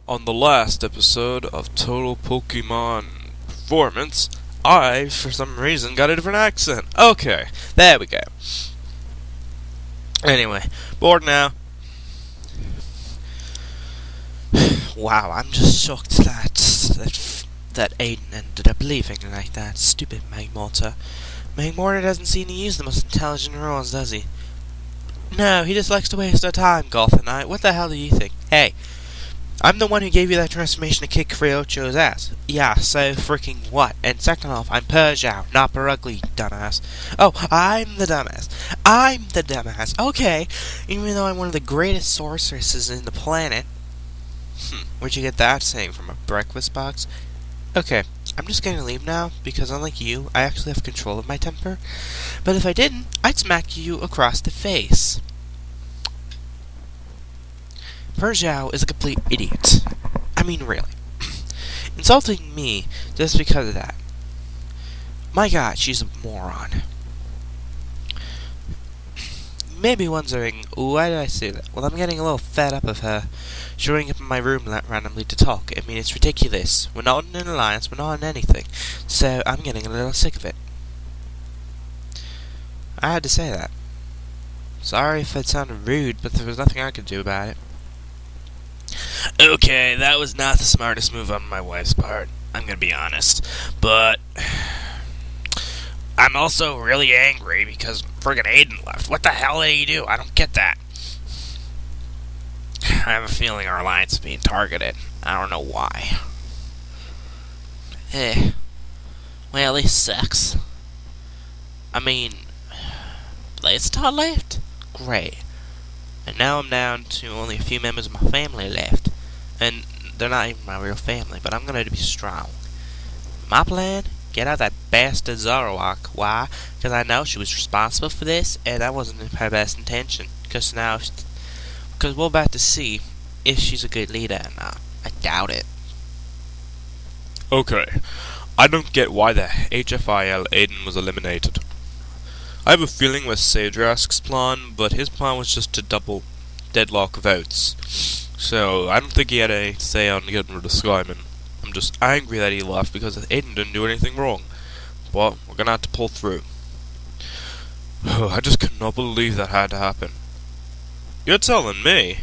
On the last episode of Total Pokemon Performance, I, for some reason, got a different accent. Okay, there we go. Anyway, bored now. Wow, I'm just shocked that Aiden ended up leaving like that. Stupid Magmortar. Magmortar doesn't seem to use the most intelligent neurons, does he? No, he just likes to waste our time, Golf and I. What the hell do you think? Hey, I'm the one who gave you that transformation to kick Friocho's ass. Yeah, so freaking what? And second off, I'm Persiao, not Barugly, dumbass. Oh, I'm the dumbass. Okay, even though I'm one of the greatest sorceresses in the planet. Where'd you get that saying from? A breakfast box? Okay, I'm just gonna leave now, because unlike you, I actually have control of my temper. But if I didn't, I'd smack you across the face. Persiao is a complete idiot. I mean, really. Insulting me just because of that. My god, she's a moron. You may be wondering, why did I say that? Well, I'm getting a little fed up of her showing up in my room randomly to talk. I mean, it's ridiculous. We're not in an alliance, we're not in anything. So, I'm getting a little sick of it. I had to say that. Sorry if it sounded rude, but there was nothing I could do about it. Okay, that was not the smartest move on my wife's part. I'm gonna be honest. But I'm also really angry because friggin' Aiden left. What the hell did he do? I don't get that. I have a feeling our alliance is being targeted. I don't know why. Well, this sucks. I mean, Blaistar left? Great. And now I'm down to only a few members of my family left. And they're not even my real family, but I'm gonna be strong. My plan? Get out that bastard Zoroark. Why? Because I know she was responsible for this, and that wasn't her best intention. Because we're about to see if she's a good leader or not. I doubt it. Okay. I don't get why the HFIL Aiden was eliminated. I have a feeling it was Sadrask's plan, but his plan was just to double deadlock votes. So, I don't think he had a say on getting rid of Skyman. I'm just angry that he left because Aiden didn't do anything wrong. But we're gonna have to pull through. I just could not believe that had to happen. You're telling me?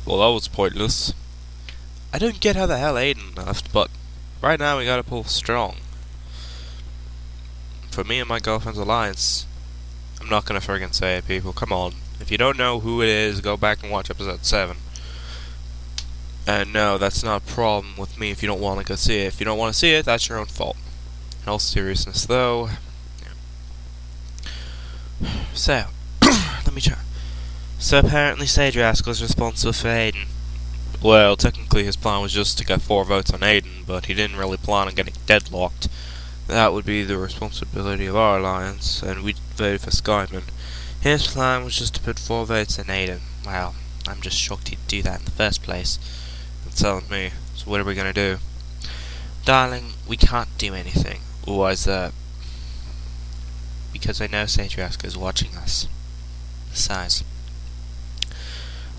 Well, that was pointless. I don't get how the hell Aiden left, but right now we gotta pull strong. For me and my girlfriend's alliance, I'm not gonna friggin' say it, people. Come on. If you don't know who it is, go back and watch episode 7. And no, that's not a problem with me if you don't want to go see it. If you don't want to see it, that's your own fault. In all seriousness, though. So, let me try. So apparently Sadrask was responsible for Aiden. Well, technically his plan was just to get 4 votes on Aiden, but he didn't really plan on getting deadlocked. That would be the responsibility of our alliance, and we voted for Skyman. His plan was just to put 4 votes in Aiden. Well, I'm just shocked he'd do that in the first place. It's telling me. So what are we gonna do? Darling, we can't do anything. Why is that? Because I know Sadrask is watching us. Besides,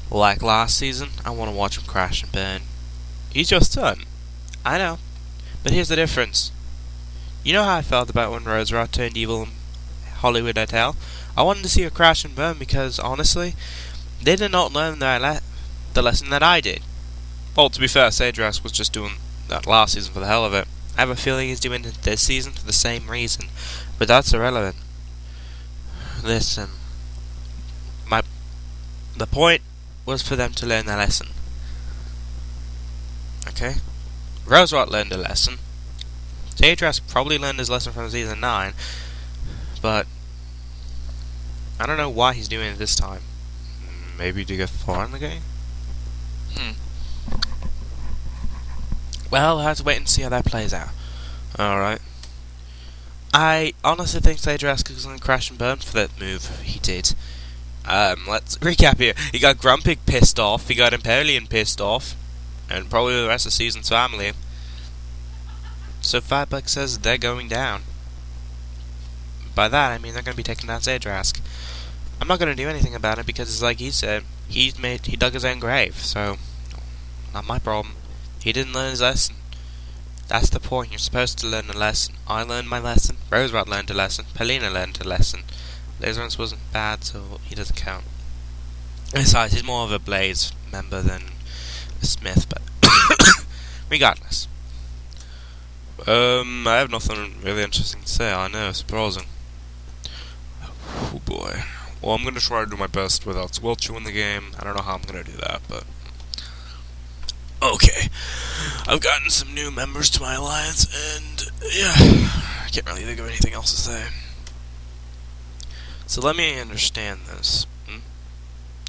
like last season, I want to watch him crash and burn. He's your son. I know. But here's the difference. You know how I felt about when Roserot turned evil in Hollywood Hotel? I wanted to see her crash and burn because, honestly, they did not learn the lesson that I did. Well, to be fair, Sadrask was just doing that last season for the hell of it. I have a feeling he's doing it this season for the same reason, but that's irrelevant. Listen, the point was for them to learn their lesson. Okay? Roserot learned a lesson. Sadrask probably learned his lesson from season 9, but I don't know why he's doing it this time. Maybe to get far in the game? Well, we'll have to wait and see how that plays out. Alright. I honestly think Sadrask is going to crash and burn for that move he did. Let's recap here. He got Grumpig pissed off, he got Imperialian pissed off, and probably the rest of Season's family. So Firebuck says they're going down. By that, I mean they're going to be taking down Sadrask. I'm not gonna do anything about it because, like he said, he dug his own grave. So, not my problem. He didn't learn his lesson. That's the point. You're supposed to learn a lesson. I learned my lesson. Roosevelt learned a lesson. Paulina learned a lesson. Laserance wasn't bad, so he doesn't count. Besides, he's more of a Blaze member than a Smith, but regardless. I have nothing really interesting to say. I know, surprising. Oh boy. Well, I'm gonna try to do my best without squelching in the game. I don't know how I'm gonna do that, but okay. I've gotten some new members to my alliance, and yeah, I can't really think of anything else to say. So let me understand this.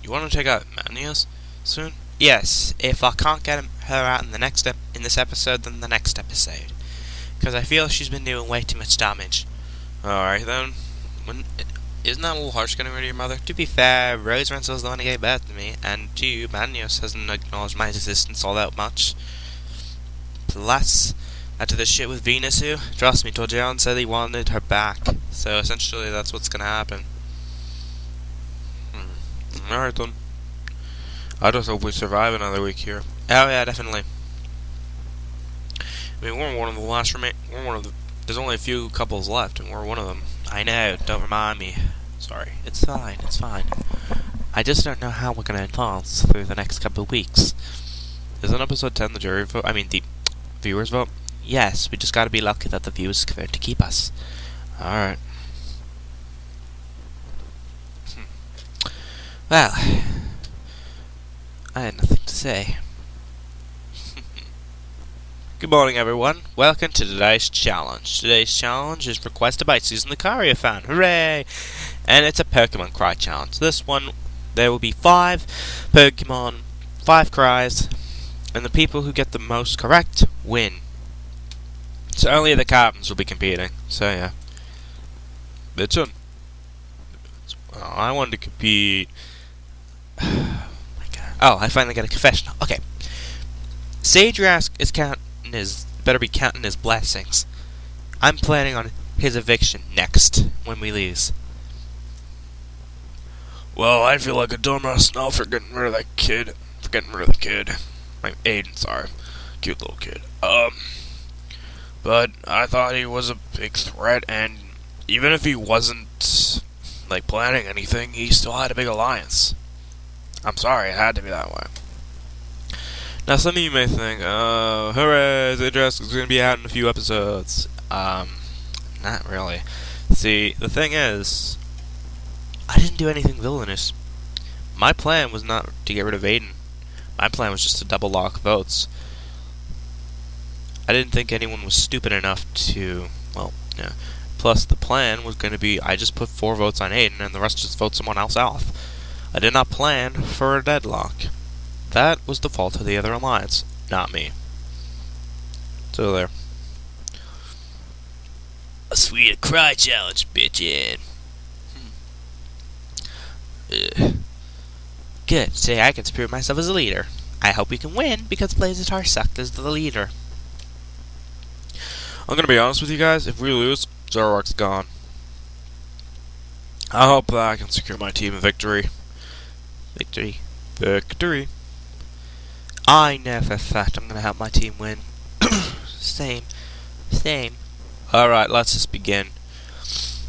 You want to check out Manias soon? Yes, if I can't get her out in this episode, then the next episode. Because I feel she's been doing way too much damage. Alright then. Isn't that a little harsh getting rid of your mother? To be fair, Rose Rensel's the one who gave birth to me, and two, Manios hasn't acknowledged my existence all that much. Plus, after the shit with Venus who, trust me, Torjeon said he wanted her back. So essentially that's what's gonna happen. Alright then. I just hope we survive another week here. Oh yeah, definitely. I mean, we're one of the last there's only a few couples left, and we're one of them. I know, don't remind me. Sorry. It's fine, it's fine. I just don't know how we're gonna advance through the next couple of weeks. Isn't episode 10 the jury vote? I mean, the viewers vote? Yes, we just gotta be lucky that the viewers vote to keep us. Alright. Well, I had nothing to say. Good morning, everyone. Welcome to today's challenge. Today's challenge is requested by Susan the Caria fan. Hooray! And it's a Pokemon Cry challenge. This one, there will be 5 Pokemon, 5 Cries, and the people who get the most correct win. So only the captains will be competing. So yeah. Bitchin'. I wanted to compete. Oh my god. Oh, I finally got a confessional. Okay. Sage Rask better be counting his blessings. I'm planning on his eviction next when we lose. Well, I feel like a dumbass now for getting rid of that kid. My Aiden, sorry. Cute little kid. But I thought he was a big threat, and even if he wasn't planning anything, he still had a big alliance. I'm sorry, it had to be that way. Now some of you may think, hooray, Zadresk is going to be out in a few episodes. Not really. See, the thing is, I didn't do anything villainous. My plan was not to get rid of Aiden. My plan was just to double lock votes. I didn't think anyone was stupid enough to, well, yeah. Plus, the plan was going to be, I just put 4 votes on Aiden, and the rest just vote someone else off. I did not plan for a deadlock. That was the fault of the other alliance, not me. So there. A sweet cry challenge, bitchin'. Good. Today I can prove myself as a leader. I hope we can win because Blazitar sucked as the leader. I'm gonna be honest with you guys. If we lose, Zoroark's gone. I hope that I can secure my team a victory. Victory. I know for a fact I'm gonna help my team win. Same. Alright, let's just begin.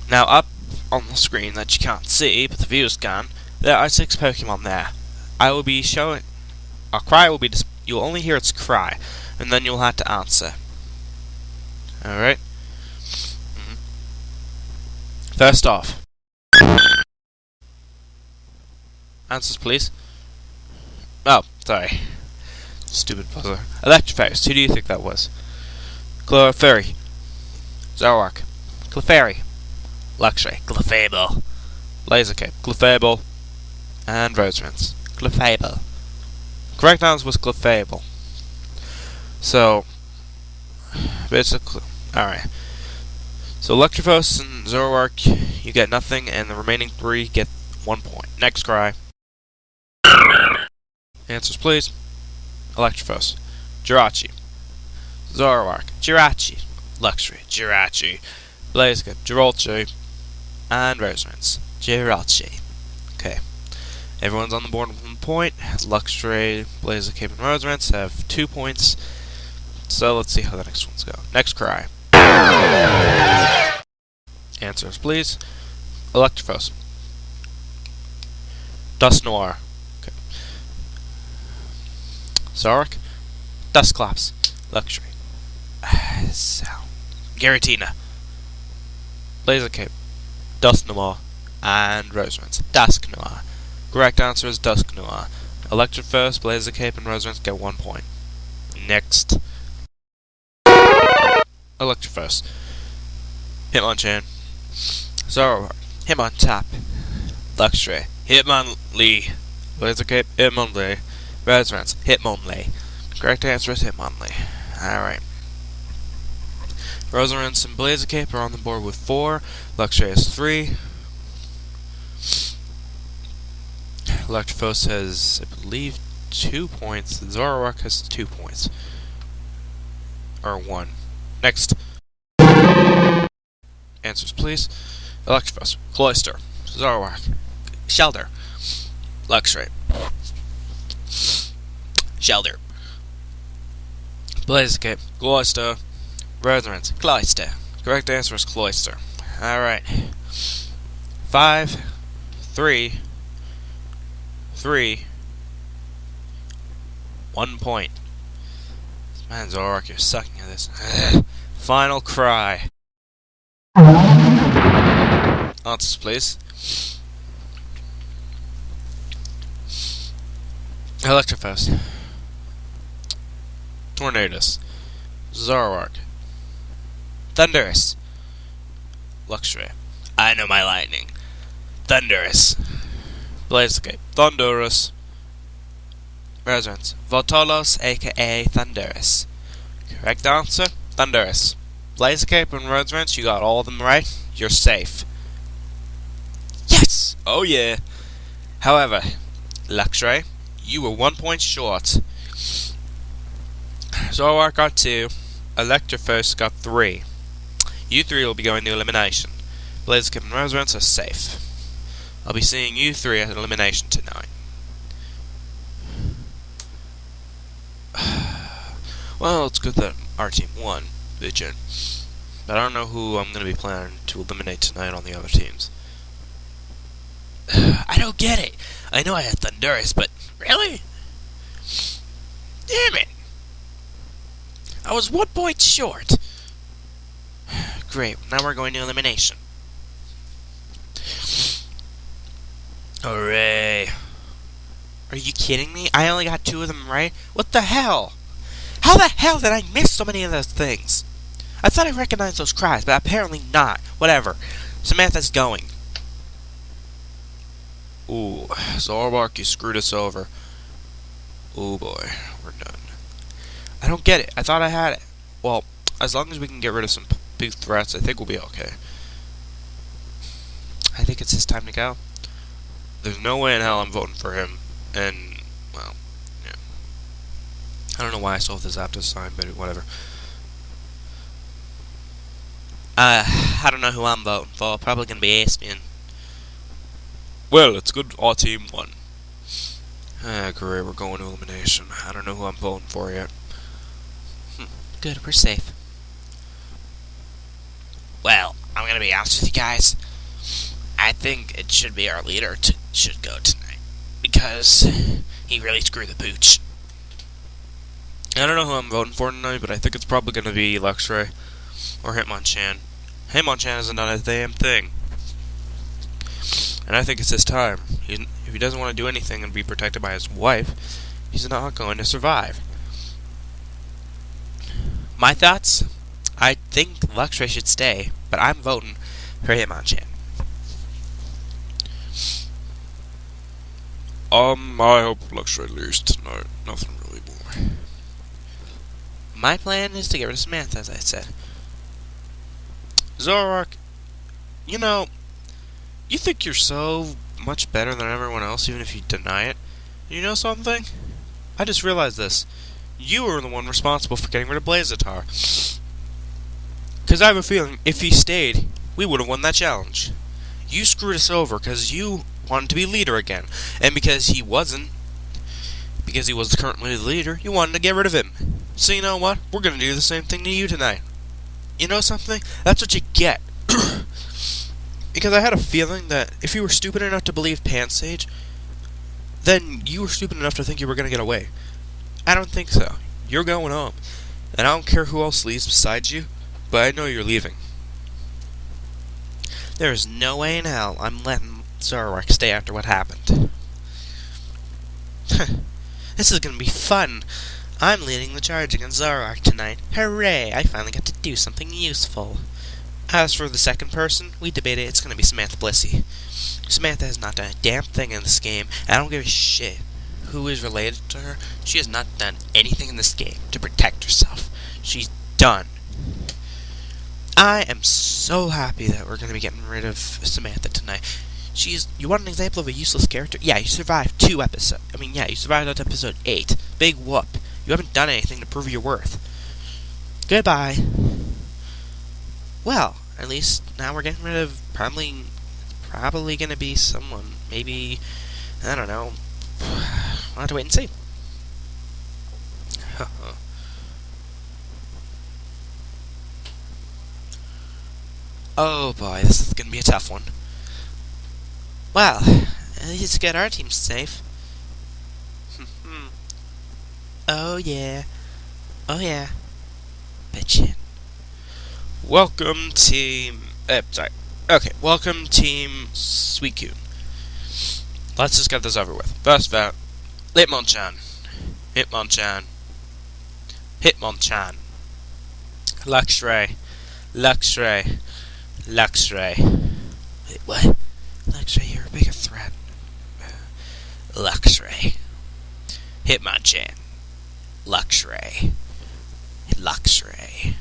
Now, up on the screen that you can't see, but the viewers can, there are 6 Pokemon there. I will be showing... Our cry will be... You'll only hear its cry, and then you'll have to answer. Alright? First off. Answers, please. Oh, sorry. Stupid buzzer. Electrophorus, who do you think that was? Clefairy. Zoroark. Clefairy. Luxray. Clefable. Lasercape. Clefable. And Roserance. Clefable. Correct answer was Clefable. So, basically, alright. So Electrophorus and Zoroark, you get nothing, and the remaining 3 get 1 point. Next cry. Answers, please. Electrophorus. Jirachi. Zoroark. Jirachi. Luxray. Jirachi. Blaziken. Jirachi. And Roserance. Jirachi. Everyone's on the board with 1 point. Luxray, Blazer, Cape, and Roserance have 2 points. So let's see how the next ones go. Next cry. Answers, please. Electrophosis. Dust Noir. Okay. Zark. Dustclops. Luxury. Sound. Garatina. Blazicape. Dust Noir. And Roserance. Dusk Noir. Correct answer is Dusk Noir. Electrophosis, Blazicape, and Roserance get 1 point. Next. Electrophosis. Hitmonchan. Zoroark. Hitmontop. Luxray. Hitmonlee. Blazicape. Hitmonlee. Roserance. Hitmonlee. Correct answer is Hitmonlee. Alright. Roserance and Blazicape are on the board with 4. Luxray has 3. Electrophosis has, I believe, 2 points. Zoroark has 2 points. Or 1. Next. Answers, please. Electrophosis. Cloyster. Zoroark. Shelter. Luxray. Shelter. Blazicape. Cloyster. Roserance. Cloyster. Correct answer is Cloyster. Alright. 5, 3, 1 point. Man, Zoroark, you're sucking at this. Final cry. Answers, please. Electrophosis. Tornadus. Zoroark. Thundurus. Luxray. I know my lightning. Thundurus. Blazicape. Thundurus. Roserance. Voltolos, aka Thundurus. Correct answer, Thundurus. Blazicape and Roserance, you got all of them right. You're safe. Yes! Oh yeah! However, Luxray, you were 1 point short. Zoroark got 2. Electrophosis got 3. You 3 will be going to elimination. Blazicape and Roserance are safe. I'll be seeing you 3 at elimination tonight. Well, it's good that our team won, Vision. But I don't know who I'm going to be planning to eliminate tonight on the other teams. I don't get it. I know I had Thundurus, but really? Damn it! I was 1 point short. Great, now we're going to elimination. Hooray. Are you kidding me? I only got 2 of them right? What the hell? How the hell did I miss so many of those things? I thought I recognized those cries, but apparently not. Whatever. Samantha's going. Ooh, Zoroark, you screwed us over. Ooh boy, we're done. I don't get it. I thought I had it. Well, as long as we can get rid of some big threats, I think we'll be okay. I think it's his time to go. There's no way in hell I'm voting for him. And, well, yeah. I don't know why I still have this app to sign, but whatever. I don't know who I'm voting for. Probably gonna be Aspian. Well, it's good our team won. Great, we're going to elimination. I don't know who I'm voting for yet. Good, we're safe. Well, I'm gonna be honest with you guys. I think it should be our leader should go tonight. Because he really screwed the pooch. I don't know who I'm voting for tonight, but I think it's probably gonna be Luxray or Hitmonchan. Hitmonchan hasn't done a damn thing. And I think it's his time. If he doesn't want to do anything and be protected by his wife, he's not going to survive. My thoughts? I think Luxray should stay, but I'm voting for Hitmonchan. I hope Luxray leaves tonight. Nothing really more. My plan is to get rid of Samantha, as I said. Zoroark, you know, you think you're so much better than everyone else, even if you deny it. You know something? I just realized this. You were the one responsible for getting rid of Blazitar. Because I have a feeling, if he stayed, we would have won that challenge. You screwed us over because you wanted to be leader again. And because he wasn't, because he was currently the leader, you wanted to get rid of him. So you know what? We're going to do the same thing to you tonight. You know something? That's what you get. Because I had a feeling that if you were stupid enough to believe Pansage, then you were stupid enough to think you were going to get away. I don't think so. You're going home. And I don't care who else leaves besides you, but I know you're leaving. There is no way in hell I'm letting Zoroark stay after what happened. This is going to be fun. I'm leading the charge against Zoroark tonight. Hooray! I finally got to do something useful. As for the second person, we debated it's going to be Samantha Blissey. Samantha has not done a damn thing in this game, and I don't give a shit who is related to her. She has not done anything in this game to protect herself. She's done. I am so happy that we're going to be getting rid of Samantha tonight. You want an example of a useless character? Yeah, you survived 2 episodes. You survived up to episode 8. Big whoop. You haven't done anything to prove your worth. Goodbye. Well, at least now we're getting rid of probably going to be someone. Maybe, I don't know. We'll have to wait and see. Oh boy, this is going to be a tough one. Well, at least get our team safe. Oh yeah. Oh yeah. Bitchin'. Welcome team... welcome team Suicune. Let's just get this over with. First vote, Hitmonchan. Hitmonchan. Hitmonchan. Luxray. Luxray. Luxray. Wait, what? Luxray, you're a bigger threat. Luxray. Hitmonchan. Luxray. Luxray.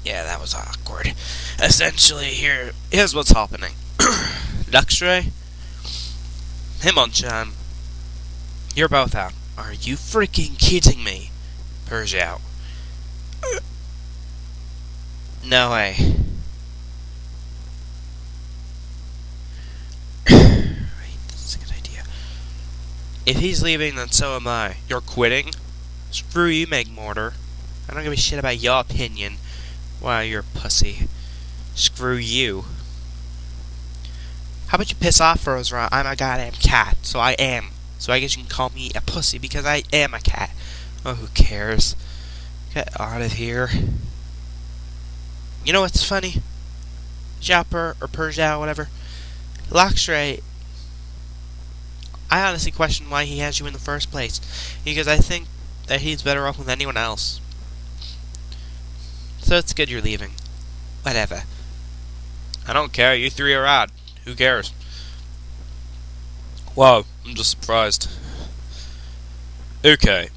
Yeah, that was awkward. Essentially, here's what's happening. Luxray, Hitmonchan, you're both out. Are you freaking kidding me? Purge out. No way. Right, that's a good idea. If he's leaving, then so am I. You're quitting? Screw you, Megmortar. I don't give a shit about your opinion. Wow, you're a pussy. Screw you. How about you piss off, Roserot? I'm a goddamn cat, so I am. So I guess you can call me a pussy because I am a cat. Oh, who cares? Get out of here. You know what's funny? Japper or Persia, whatever. Luxray, I honestly question why he has you in the first place. Because I think that he's better off with anyone else. So it's good you're leaving. Whatever. I don't care, you 3 are out. Who cares? Wow, I'm just surprised. Okay.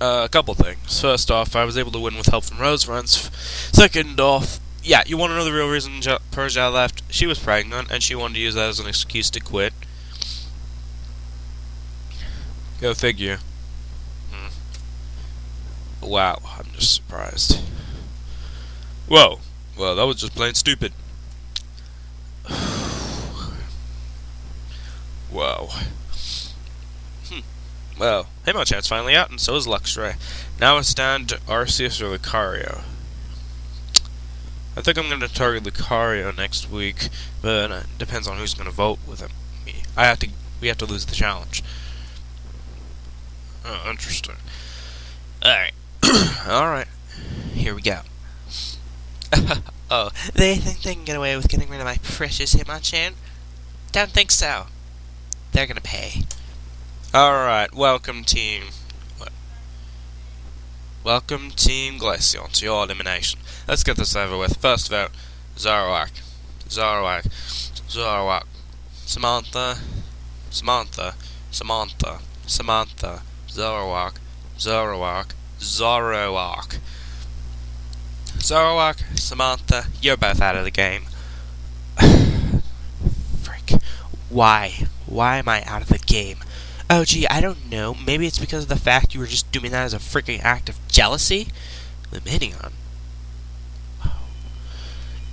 A couple things. First off, I was able to win with help from Rose Runs. Second off, yeah, you want to know the real reason Persia left? She was pregnant, and she wanted to use that as an excuse to quit. Go figure. Wow, I'm just surprised. Whoa, well, that was just plain stupid. Wow. Well, Hitmonchan's finally out, and so is Luxray. Now it's down to Arceus or Lucario. I think I'm going to target Lucario next week, but it depends on who's going to vote with him. We have to lose the challenge. Oh, interesting. Alright. Alright. Here we go. Oh, they think they can get away with getting rid of my precious Hitmonchan? Don't think so. They're gonna pay. Alright, welcome team... What? Welcome team Glaceon to your elimination. Let's get this over with. First vote, Zoroark. Zoroark. Zoroark. Samantha. Samantha. Samantha. Samantha. Zoroark. Zoroark. Zoroark. Zoroark, Samantha, you're both out of the game. Frick. Why? Why am I out of the game? Oh gee, I don't know. Maybe it's because of the fact you were just doing that as a freaking act of jealousy? The Meganium.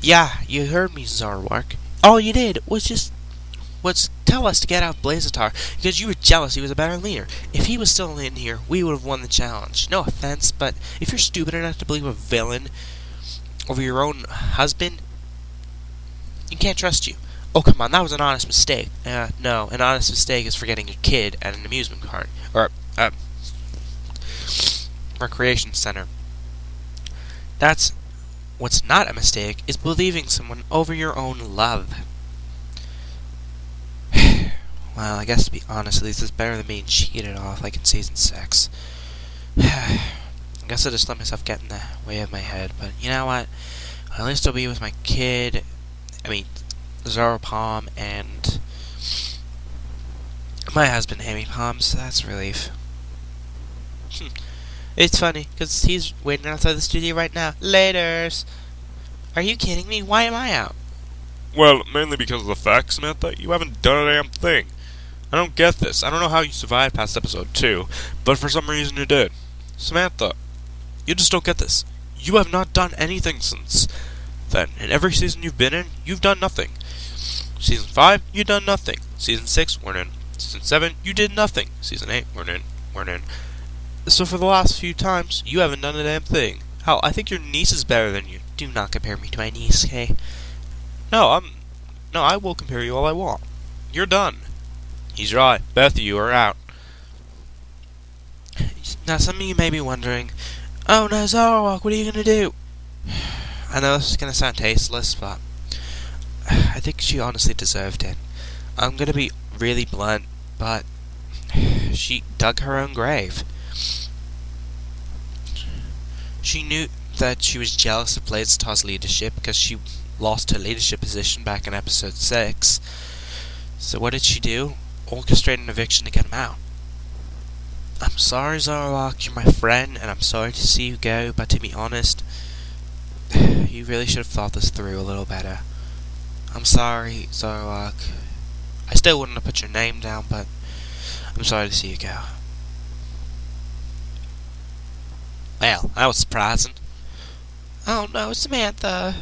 Yeah, you heard me, Zarwark. All you did was tell us to get out Blazatar because you were jealous he was a better leader. If he was still in here, we would have won the challenge. No offense, but if you're stupid enough to believe a villain over your own husband, you can't trust you. Oh, come on, that was an honest mistake. No, an honest mistake is forgetting your kid at an amusement park. Or, recreation center. That's what's not a mistake is believing someone over your own love. Well, I guess to be honest, at least it's better than being cheated off like in Season 6. I guess I just let myself get in the way of my head, but you know what? At least I'll be with my kid, Zara Palm, and my husband, Amy Palm, so that's a relief. It's funny, because he's waiting outside the studio right now. Laters! Are you kidding me? Why am I out? Well, mainly because of the fact, Samantha, you haven't done a damn thing. I don't get this. I don't know how you survived past episode 2, but for some reason you did. Samantha, you just don't get this. You have not done anything since then. In every season you've been in, you've done nothing. Season 5, you've done nothing. Season 6, weren't in. Season 7, you did nothing. Season 8, weren't in. So for the last few times, you haven't done a damn thing. Hell, I think your niece is better than you. Do not compare me to my niece, okay? No, I will compare you all I want. You're done. He's right. Both of you are out. Now, some of you may be wondering, oh no, Zarwalk, what are you going to do? I know this is going to sound tasteless, but I think she honestly deserved it. I'm going to be really blunt, but she dug her own grave. She knew that she was jealous of Blazatar's leadership because she lost her leadership position back in episode 6. So what did she do? Orchestrate an eviction to get him out. I'm sorry, Zarwalk, you're my friend, and I'm sorry to see you go, but to be honest, you really should have thought this through a little better. I'm sorry, Zarwalk. I still wouldn't have put your name down, but I'm sorry to see you go. Well, that was surprising. Oh no, Samantha.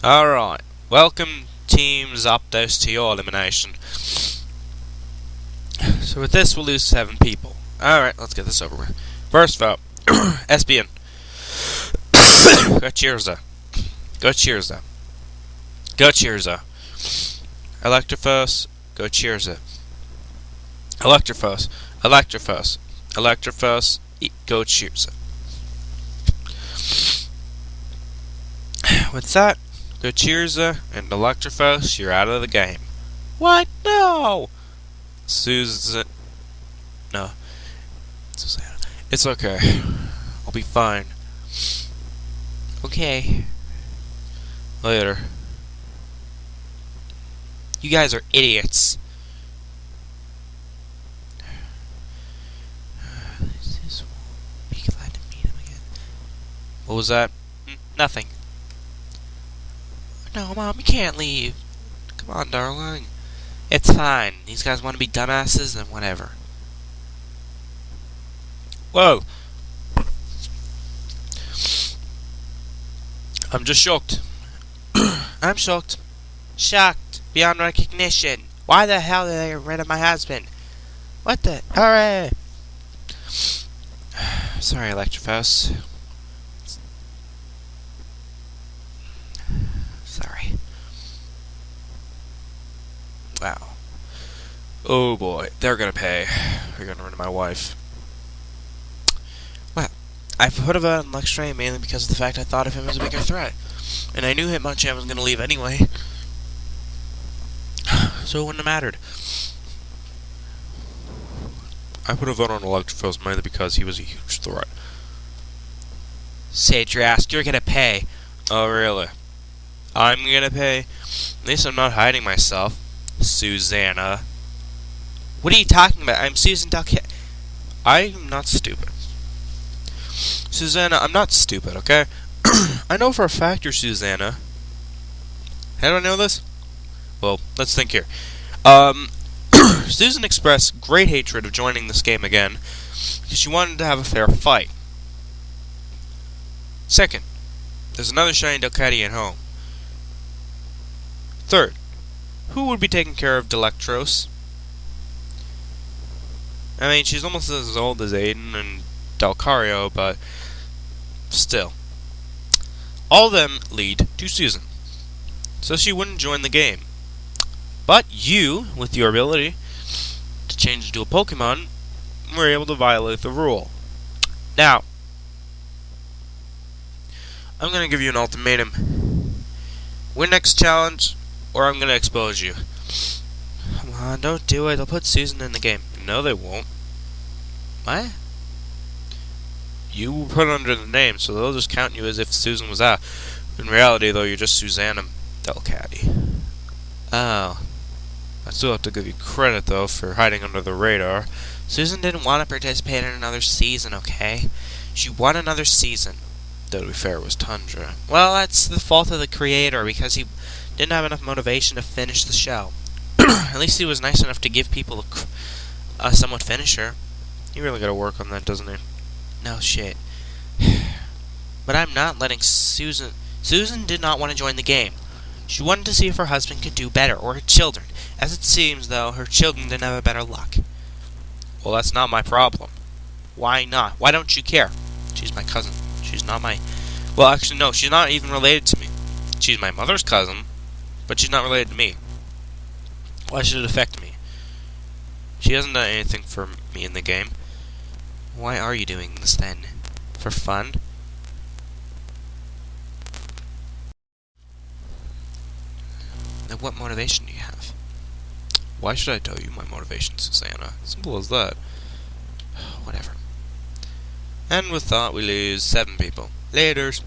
Alright, welcome Team Zapdos to your elimination. So with this, we'll lose 7 people. Alright, let's get this over with. First vote, SBN. Go Cheerza. Go Cheerza. Go Cheerza. Electrophos. Go Cheerza. Electrophos. Electrophos. Electrophos. Go Cheerza. With that, Go Cheerza and Electrophos, you're out of the game. What? No! Susan. No. Susanna. It's okay. I'll be fine. Okay. Later. You guys are idiots. Be glad to meet him again. What was that? Nothing. No, Mom, you can't leave. Come on, darling. It's fine. These guys want to be dumbasses, then whatever. Whoa. I'm just shocked. I'm shocked. Shocked. Beyond recognition. Why the hell did they get rid of my husband? What the? Alright. Sorry, Electrophos. Sorry. Wow. Oh boy, they're gonna pay. They're gonna run my wife. Well, I put a vote on Luxray mainly because of the fact I thought of him as a bigger threat. And I knew Hitmonchan was gonna leave anyway. So it wouldn't have mattered. I put a vote on Electrophos mainly because he was a huge threat. Sage your ass, you're gonna pay. Oh really? I'm gonna pay? At least I'm not hiding myself. Susanna. What are you talking about? I'm Susan Duckhead. I'm not stupid. Susanna, I'm not stupid, okay? I know for a fact you're Susanna. How do I know this? Well, let's think here. Susan expressed great hatred of joining this game again because she wanted to have a fair fight. Second, There's another shiny Delcatty at home. Third, who would be taking care of Delectros? I mean, she's almost as old as Aiden and Delcario, but still. All of them lead to Susan, so she wouldn't join the game. But you, with your ability to change into a Pokemon, were able to violate the rule. Now, I'm going to give you an ultimatum. Win next challenge, or I'm going to expose you. Come on, don't do it. They'll put Susan in the game. No, they won't. What? You were put under the name, so they'll just count you as if Susan was out. In reality, though, you're just Susanna Delcatty. Oh. I still have to give you credit, though, for hiding under the radar. Susan didn't want to participate in another season, okay? She won another season. Though, to be fair, it was Tundra. Well, that's the fault of the creator, because he didn't have enough motivation to finish the show. At least he was nice enough to give people a somewhat finisher. He really gotta work on that, doesn't he? No shit. But I'm not letting Susan... Susan did not want to join the game. She wanted to see if her husband could do better, or her children. As it seems, though, her children didn't have a better luck. Well, that's not my problem. Why not? Why don't you care? She's my cousin. She's not my... Well, actually, no, she's not even related to me. She's my mother's cousin, but she's not related to me. Why should it affect me? She hasn't done anything for me in the game. Why are you doing this, then? For fun? Then what motivation do you have? Why should I tell you my motivation, Susanna? Simple as that. Whatever. And with that, we lose 7 people. Laters.